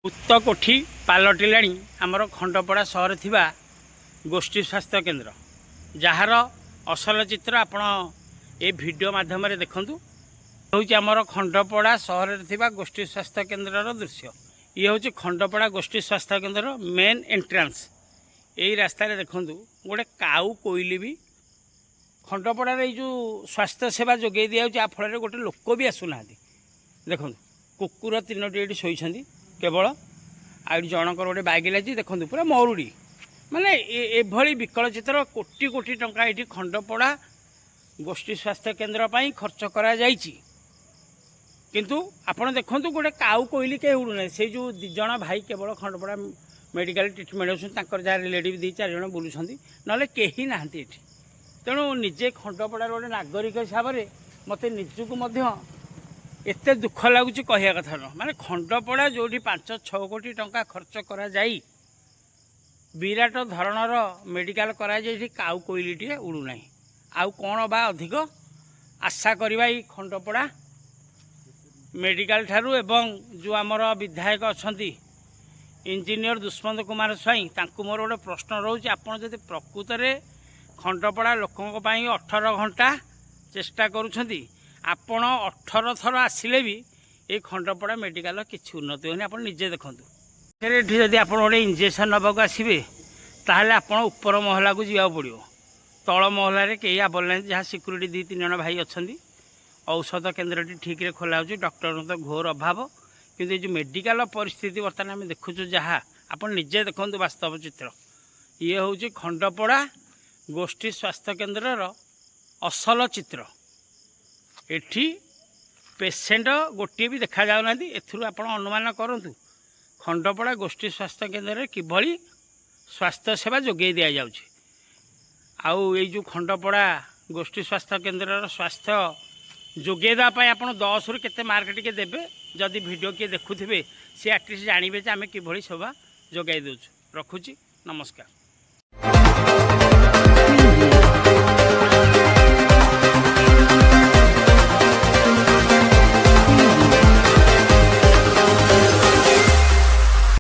ଉକ୍ତ କୋଠି ପାଲଟିଲାଣି ଆମର ଖଣ୍ଡପଡ଼ା ସହରରେ ଥିବା ଗୋଷ୍ଠୀ ସ୍ୱାସ୍ଥ୍ୟ କେନ୍ଦ୍ର, ଯାହାର ଅସଲ ଚିତ୍ର ଆପଣ ଏ ଭିଡ଼ିଓ ମାଧ୍ୟମରେ ଦେଖନ୍ତୁ। ହେଉଛି ଆମର ଖଣ୍ଡପଡ଼ା ସହରରେ ଥିବା ଗୋଷ୍ଠୀ ସ୍ୱାସ୍ଥ୍ୟ କେନ୍ଦ୍ରର ଦୃଶ୍ୟ। ଇଏ ହେଉଛି ଖଣ୍ଡପଡ଼ା ଗୋଷ୍ଠୀ ସ୍ୱାସ୍ଥ୍ୟ କେନ୍ଦ୍ରର ମେନ୍ ଏଣ୍ଟ୍ରାନ୍ସ। ଏଇ ରାସ୍ତାରେ ଦେଖନ୍ତୁ ଗୋଟେ କାଉ କୋଇଲି ବି ଖଣ୍ଡପଡ଼ାରେ ଏଇ ଯେଉଁ ସ୍ୱାସ୍ଥ୍ୟ ସେବା ଯୋଗାଇ ଦିଆଯାଉଛି, ଆ ଫଳରେ ଗୋଟେ ଲୋକ ବି ଆସୁନାହାନ୍ତି। ଦେଖନ୍ତୁ କୁକୁର ତିନୋଟି ଏଠି ଶୋଇଛନ୍ତି କେବଳ, ଆଉ ଜଣଙ୍କର ଗୋଟେ ବାଇକ୍ ଲାଗିଛି। ଦେଖନ୍ତୁ ପୁରା ମରୁଡ଼ି, ମାନେ ଏଭଳି ବିକଳ ଚିତ୍ର। କୋଟି କୋଟି ଟଙ୍କା ଏଠି ଖଣ୍ଡପଡ଼ା ଗୋଷ୍ଠୀ ସ୍ୱାସ୍ଥ୍ୟ କେନ୍ଦ୍ର ପାଇଁ ଖର୍ଚ୍ଚ କରାଯାଇଛି, କିନ୍ତୁ ଆପଣ ଦେଖନ୍ତୁ ଗୋଟେ କାଉ କୋଇଲି କେହି ଉଡ଼ୁନାହିଁ। ସେଇ ଯେଉଁ ଦୁଇ ଜଣ ଭାଇ କେବଳ ଖଣ୍ଡପଡ଼ା ମେଡ଼ିକାଲ ଟ୍ରିଟମେଣ୍ଟ ହେଉଛନ୍ତି, ତାଙ୍କର ଯାହା ରିଲେଟିଭ୍ ଦୁଇ ଚାରି ଜଣ ବୁଲୁଛନ୍ତି, ନହେଲେ କେହି ନାହାନ୍ତି ଏଠି। ତେଣୁ ନିଜେ ଖଣ୍ଡପଡ଼ାର ଗୋଟେ ନାଗରିକ ହିସାବରେ ମୋତେ ନିଜକୁ ମଧ୍ୟ ଏତେ ଦୁଃଖ ଲାଗୁଛି କହିବା କଥା ନୁହଁ। ମାନେ ଖଣ୍ଡପଡ଼ା ଯେଉଁଠି 5-6 କୋଟି ଟଙ୍କା ଖର୍ଚ୍ଚ କରାଯାଇ ବିରାଟ ଧରଣର ମେଡ଼ିକାଲ କରାଯାଇ, ଏଠି କାଉ କୋଇଲିଟିଏ ଉଡ଼ୁନାହିଁ। ଆଉ କ'ଣ ବା ଅଧିକ ଆଶା କରିବା ଏଇ ଖଣ୍ଡପଡ଼ା ମେଡ଼ିକାଲ ଠାରୁ? ଏବଂ ଯେଉଁ ଆମର ବିଧାୟକ ଅଛନ୍ତି ଇଞ୍ଜିନିୟର ଦୁଷ୍ମନ୍ତ କୁମାର ସ୍ୱାଇଁ, ତାଙ୍କୁ ମୋର ଗୋଟେ ପ୍ରଶ୍ନ ରହୁଛି, ଆପଣ ଯଦି ପ୍ରକୃତରେ ଖଣ୍ଡପଡ଼ା ଲୋକଙ୍କ ପାଇଁ 18 ଘଣ୍ଟା ଚେଷ୍ଟା କରୁଛନ୍ତି, ଆପଣ 18 ଥର ଆସିଲେ ବି ଏଇ ଖଣ୍ଡପଡ଼ା ମେଡ଼ିକାଲର କିଛି ଉନ୍ନତି ହେଉନି। ଆପଣ ନିଜେ ଦେଖନ୍ତୁ। ଏଠି ଯଦି ଆପଣ ଗୋଟେ ଇଞ୍ଜେକ୍ସନ୍ ନେବାକୁ ଆସିବେ, ତାହେଲେ ଆପଣ ଉପର ମହଲାକୁ ଯିବାକୁ ପଡ଼ିବ। ତଳ ମହଲାରେ କେହି ଆବଲ ନାହାନ୍ତି, ଯାହା ସିକ୍ୟୁରିଟି 2-3 ଜଣ ଭାଇ ଅଛନ୍ତି। ଔଷଧ କେନ୍ଦ୍ରଟି ଠିକ୍ରେ ଖୋଲା ହେଉଛି, ଡକ୍ଟରଙ୍କ ତ ଘୋର ଅଭାବ। କିନ୍ତୁ ଏ ଯେଉଁ ମେଡ଼ିକାଲ ପରିସ୍ଥିତି ବର୍ତ୍ତମାନ ଆମେ ଦେଖୁଛୁ, ଯାହା ଆପଣ ନିଜେ ଦେଖନ୍ତୁ ବାସ୍ତବ ଚିତ୍ର। ଇଏ ହେଉଛି ଖଣ୍ଡପଡ଼ା ଗୋଷ୍ଠୀ ସ୍ୱାସ୍ଥ୍ୟ କେନ୍ଦ୍ରର ଅସଲ ଚିତ୍ର। ଏଠି ପେସେଣ୍ଟ ଗୋଟିଏ ବି ଦେଖାଯାଉନାହାନ୍ତି। ଏଥିରୁ ଆପଣ ଅନୁମାନ କରନ୍ତୁ ଖଣ୍ଡପଡ଼ା ଗୋଷ୍ଠୀ ସ୍ୱାସ୍ଥ୍ୟ କେନ୍ଦ୍ରରେ କିଭଳି ସ୍ୱାସ୍ଥ୍ୟ ସେବା ଯୋଗାଇ ଦିଆଯାଉଛି। ଆଉ ଏଇ ଯେଉଁ ଖଣ୍ଡପଡ଼ା ଗୋଷ୍ଠୀ ସ୍ୱାସ୍ଥ୍ୟ କେନ୍ଦ୍ରର ସ୍ୱାସ୍ଥ୍ୟ ଯୋଗାଇ ଦେବା ପାଇଁ ଆପଣ 10ରୁ କେତେ ମାର୍କ ଟିକେ ଦେବେ? ଯଦି ଭିଡ଼ିଓ କିଏ ଦେଖୁଥିବେ, ସେ ଆଟଲିଷ୍ଟ ଜାଣିବେ ଯେ ଆମେ କିଭଳି ସେବା ଯୋଗାଇ ଦେଉଛୁ। ରଖୁଛି, ନମସ୍କାର।